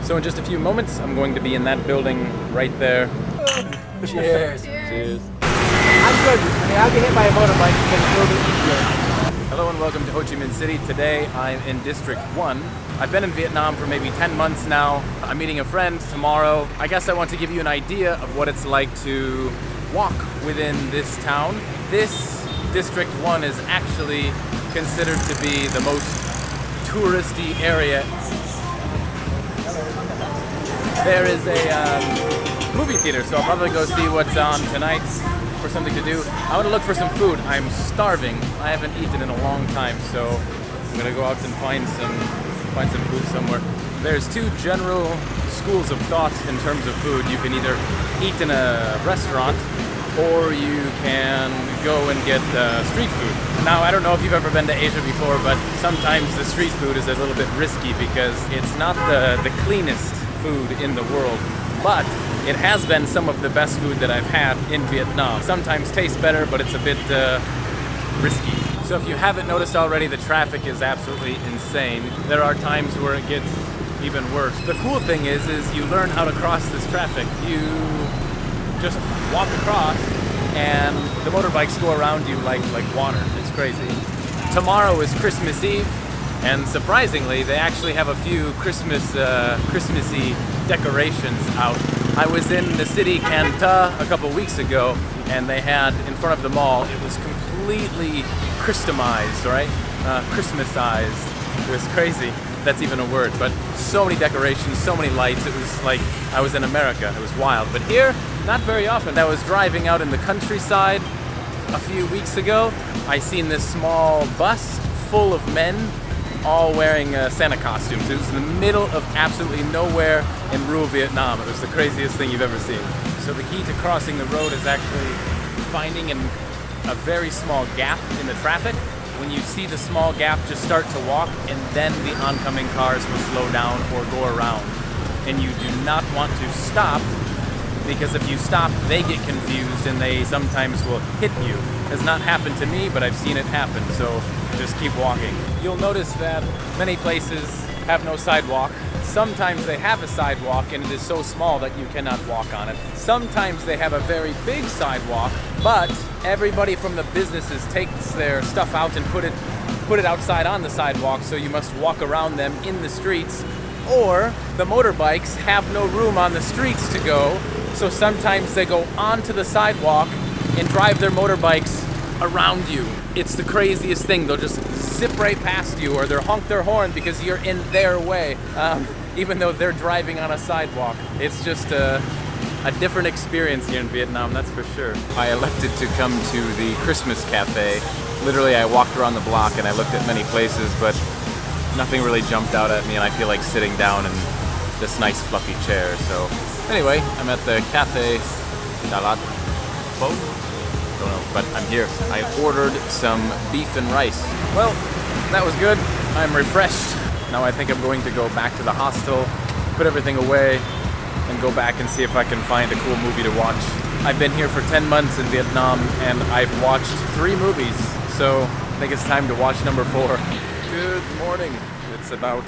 So in just a few moments, I'm going to be in that building right there. Cheers. Cheers. I'm good. I mean, I'll get hit by a motorbike because it's a little bit easier. Hello and welcome to Ho Chi Minh City. Today I'm in District 1. I've been in Vietnam for maybe 10 months now. I'm meeting a friend tomorrow. I guess I want to give you an idea of what it's like to walk within this town. This District 1 is actually considered to be the most touristy area. There is a movie theater, so I'll probably go see what's on tonight for something to do. I want to look for some food. I'm starving. I haven't eaten in a long time, so I'm gonna go out and find some food somewhere. There's two general schools of thought in terms of food. You can either eat in a restaurant, or you can go and get street food. Now, I don't know if you've ever been to Asia before, but sometimes the street food is a little bit risky because it's not the cleanest food in the world, but it has been some of the best food that I've had in Vietnam. Sometimes tastes better, but it's a bit risky. So if you haven't noticed already, the traffic is absolutely insane. There are times where it gets even worse. The cool thing is you learn how to cross this traffic. You just walk across and the motorbikes go around you like water. It's crazy. Tomorrow is Christmas Eve, and surprisingly, they actually have a few Christmassy decorations out. I was in the city Can Tha a couple weeks ago, and they had in front of the mall, it was completely Christmasized, right? Christmasized. It was crazy. That's even a word, but so many decorations, so many lights. It was like I was in America. It was wild. But here, not very often. I was driving out in the countryside a few weeks ago. I seen this small bus full of men all wearing Santa costumes. It was in the middle of absolutely nowhere in rural Vietnam. It was the craziest thing you've ever seen. So the key to crossing the road is actually finding a very small gap in the traffic. When you see the small gap, just start to walk, and then the oncoming cars will slow down or go around. And you do not want to stop, because if you stop, they get confused and they sometimes will hit you. It has not happened to me, but I've seen it happen, so just keep walking. You'll notice that many places have no sidewalk. Sometimes they have a sidewalk and it is so small that you cannot walk on it. Sometimes they have a very big sidewalk, but everybody from the businesses takes their stuff out and put it outside on the sidewalk, so you must walk around them in the streets. Or the motorbikes have no room on the streets to go, so sometimes they go onto the sidewalk and drive their motorbikes around you. It's the craziest thing. They'll just zip right past you, or they'll honk their horn because you're in their way, even though they're driving on a sidewalk. It's just a different experience here in Vietnam, that's for sure. I elected to come to the Christmas cafe. Literally, I walked around the block and I looked at many places, but nothing really jumped out at me, and I feel like sitting down in this nice fluffy chair. So anyway, I'm at the Cafe Dalat Pho. Don't know, but I'm here. I ordered some beef and rice. Well, that was good. I'm refreshed. Now I think I'm going to go back to the hostel, put everything away, and go back and see if I can find a cool movie to watch. I've been here for 10 months in Vietnam, and I've watched 3 movies, so I think it's time to watch number 4. Good morning. It's about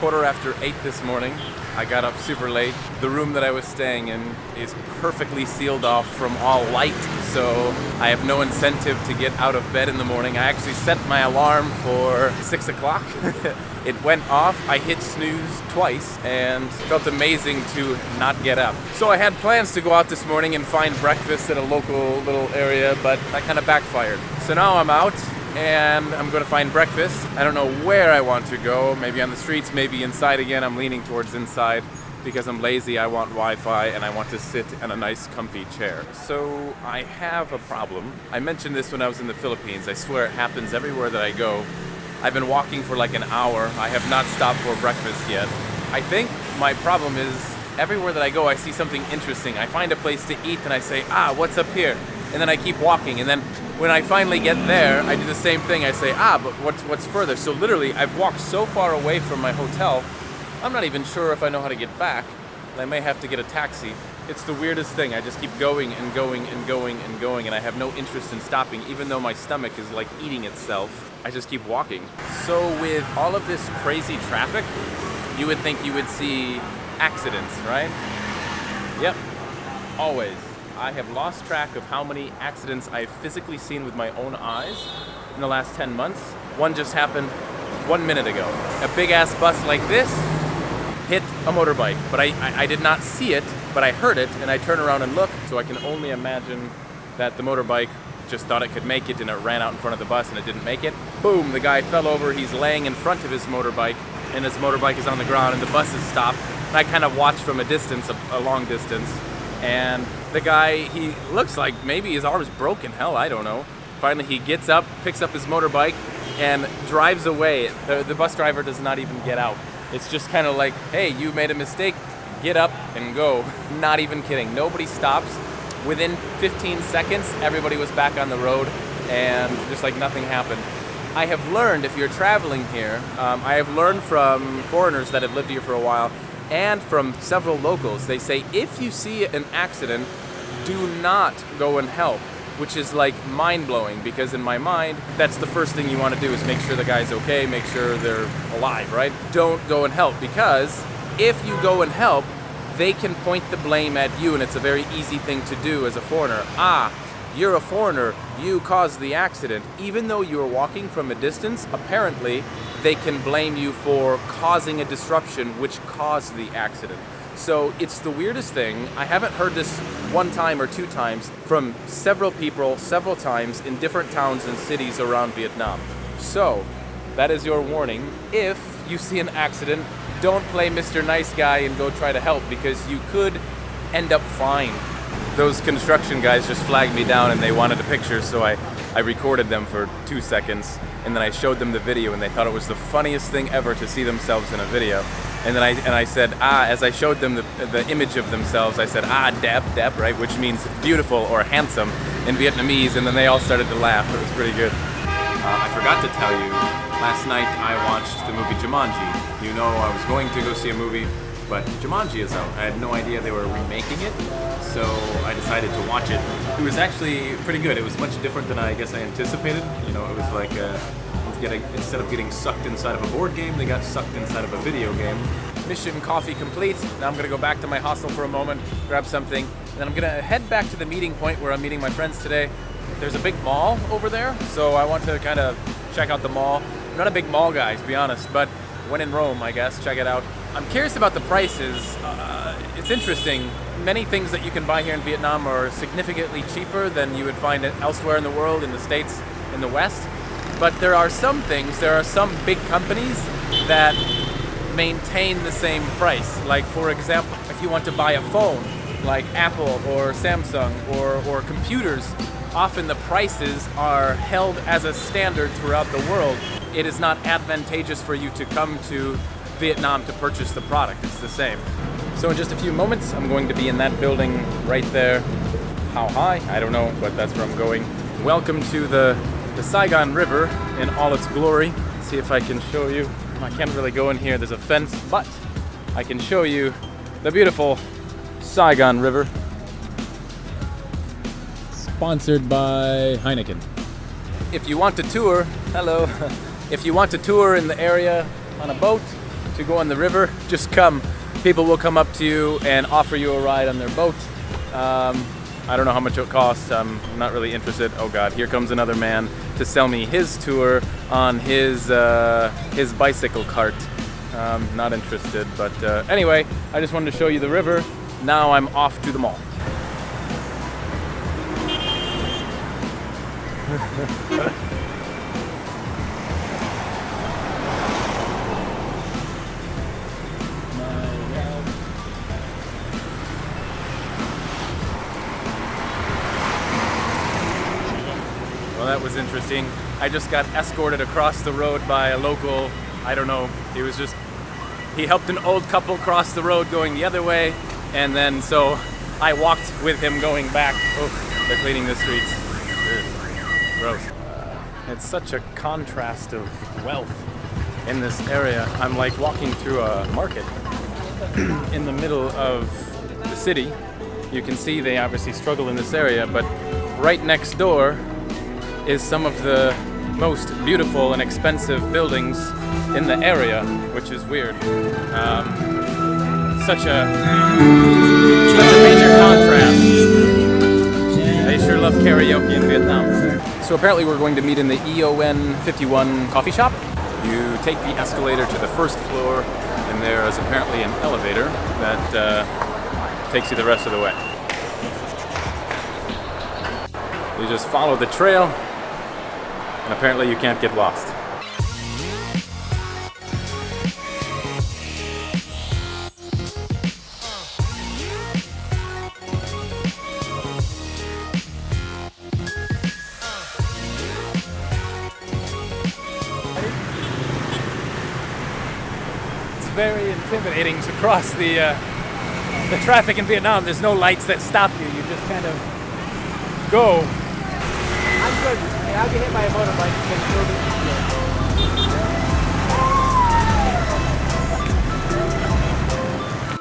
8:15 this morning. I got up super late. The room that I was staying in is perfectly sealed off from all light, so I have no incentive to get out of bed in the morning. I actually set my alarm for 6 o'clock. It went off, I hit snooze twice, and felt amazing to not get up. So I had plans to go out this morning and find breakfast at a local little area, but that kind of backfired. So now I'm out, and I'm gonna find breakfast. I don't know where I want to go, maybe on the streets, maybe inside again. I'm leaning towards inside because I'm lazy, I want Wi-Fi, and I want to sit in a nice comfy chair. So I have a problem. I mentioned this when I was in the Philippines. I swear it happens everywhere that I go. I've been walking for like an hour. I have not stopped for breakfast yet. I think my problem is everywhere that I go, I see something interesting. I find a place to eat and I say, what's up here? And then I keep walking, and then when I finally get there, I do the same thing. I say, but what's further? So literally, I've walked so far away from my hotel, I'm not even sure if I know how to get back. I may have to get a taxi. It's the weirdest thing. I just keep going and going and going and going, and I have no interest in stopping, even though my stomach is like eating itself. I just keep walking. So with all of this crazy traffic, you would think you would see accidents, right? Yep, always. I have lost track of how many accidents I've physically seen with my own eyes in the last 10 months. One just happened 1 minute ago. A big ass bus like this hit a motorbike, but I did not see it, but I heard it, and I turned around and looked, so I can only imagine that the motorbike just thought it could make it, and it ran out in front of the bus, and it didn't make it. Boom, the guy fell over, he's laying in front of his motorbike, and his motorbike is on the ground, and the bus is stopped. And I kind of watched from a distance, a long distance, and the guy, he looks like maybe his arm's broken, hell, I don't know. Finally, he gets up, picks up his motorbike, and drives away. The bus driver does not even get out. It's just kind of like, hey, you made a mistake, get up and go. Not even kidding. Nobody stops. Within 15 seconds, everybody was back on the road, and just like nothing happened. I have learned, if you're traveling here, I have learned from foreigners that have lived here for a while, and from several locals, they say if you see an accident, do not go and help, which is like mind-blowing, because in my mind, that's the first thing you want to do is make sure the guy's okay, make sure they're alive, right? Don't go and help, because if you go and help, they can point the blame at you, and it's a very easy thing to do as a foreigner. You're a foreigner, you caused the accident. Even though you were walking from a distance, apparently they can blame you for causing a disruption which caused the accident. So it's the weirdest thing. I haven't heard this one time or two times from several people, several times in different towns and cities around Vietnam. So that is your warning. If you see an accident, don't play Mr. Nice Guy and go try to help, because you could end up fined. Those construction guys just flagged me down and they wanted a picture, so I recorded them for 2 seconds, and then I showed them the video, and they thought it was the funniest thing ever to see themselves in a video. And then I said, as I showed them the image of themselves, I said, đẹp, right, which means beautiful or handsome in Vietnamese, and then they all started to laugh. It was pretty good. I forgot to tell you, last night I watched the movie Jumanji. You know, I was going to go see a movie, but Jumanji is out. I had no idea they were remaking it, so I decided to watch it. It was actually pretty good. It was much different than I guess I anticipated. You know, it was like instead of getting sucked inside of a board game, they got sucked inside of a video game. Mission coffee complete. Now I'm gonna go back to my hostel for a moment, grab something, and then I'm gonna head back to the meeting point where I'm meeting my friends today. There's a big mall over there, so I want to kind of check out the mall. I'm not a big mall guy, to be honest, but when in Rome, I guess, check it out. I'm curious about the prices. It's interesting. Many things that you can buy here in Vietnam are significantly cheaper than you would find it elsewhere in the world, in the States, in the West. But there are some things, there are some big companies that maintain the same price. Like, for example, if you want to buy a phone, like Apple or Samsung or computers, often the prices are held as a standard throughout the world. It is not advantageous for you to come to Vietnam to purchase the product. It's the same. So in just a few moments, I'm going to be in that building right there. How high? I don't know, but that's where I'm going. Welcome to the Saigon River in all its glory. Let's see if I can show you. I can't really go in here, there's a fence, but I can show you the beautiful Saigon River. Sponsored by Heineken. If you want to tour, hello. If you want to tour in the area on a boat to go on the river, just come. People will come up to you and offer you a ride on their boat. I don't know how much it costs. I'm not really interested. Oh God, here comes another man to sell me his tour on his bicycle cart. Not interested, but anyway, I just wanted to show you the river. Now I'm off to the mall. Well, that was interesting. I just got escorted across the road by a local, I don't know, he helped an old couple cross the road going the other way, and then so I walked with him going back. Oh, they're cleaning the streets. Ugh, gross. It's such a contrast of wealth in this area. I'm like walking through a market in the middle of the city. You can see they obviously struggle in this area, but right next door is some of the most beautiful and expensive buildings in the area. which is weird. Such a major contrast. They sure love karaoke in Vietnam. So apparently we're going to meet in the EON 51 coffee shop. You take the escalator to the first floor, and there is apparently an elevator that takes you the rest of the way. You just follow the trail, and apparently you can't get lost. It's very intimidating to cross the traffic in Vietnam. There's no lights that stop you. You just kind of go. I'm good. I mean, I'll get hit by a motorbike because it's a little bit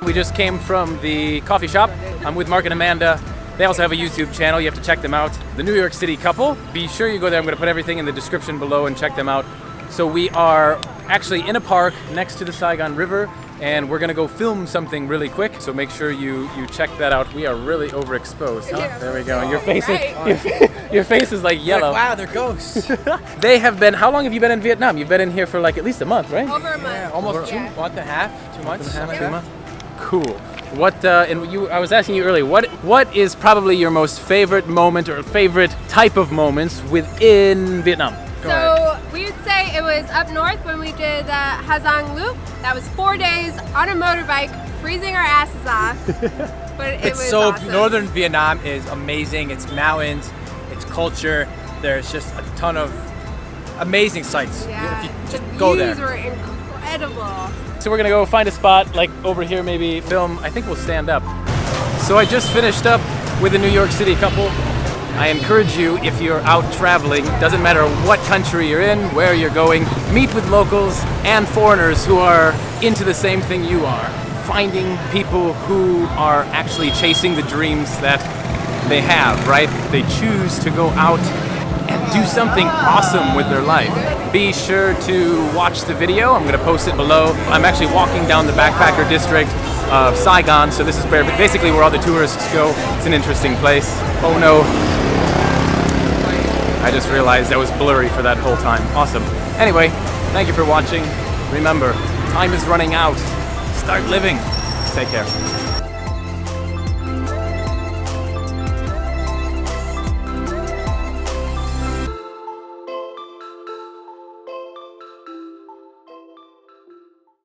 easier. We just came from the coffee shop. I'm with Mark and Amanda. They also have a YouTube channel. You have to check them out. The New York City Couple. Be sure you go there. I'm going to put everything in the description below and check them out. So we are actually in a park next to the Saigon River, and we're going to go film something really quick. So make sure you check that out. We are really overexposed. Huh? Yeah. There we go. Your face Right. your face is like yellow. Wow, they're ghosts. They have been. How long have you been in Vietnam? You've been in here for like at least a month, right? Over a month. Almost Yeah. 2 months and a half, 2 months. Two months. Cool. What and you? I was asking you earlier. What is probably your most favorite moment or favorite type of moments within Vietnam? So we would say it was up north when we did Ha Giang Loop. That was 4 days on a motorbike, freezing our asses off. But it It's was so awesome. northern Vietnam is amazing. It's mountains, it's culture. There's just a ton of amazing sights. Yeah. If you just the go views there. were incredible. So we're gonna go find a spot like over here, maybe film. I think we'll stand up. So I just finished up with the New York City Couple. I encourage you, if you're out traveling, doesn't matter what country you're in, where you're going, meet with locals and foreigners who are into the same thing you are. Finding people who are actually chasing the dreams that they have, right? They choose to go out and do something awesome with their life. Be sure to watch the video. I'm gonna post it below. I'm actually walking down the backpacker district of Saigon, so this is basically where all the tourists go. It's an interesting place. Oh no. I just realized I was blurry for that whole time. Awesome. Anyway, thank you for watching. Remember, time is running out. Start living. Take care.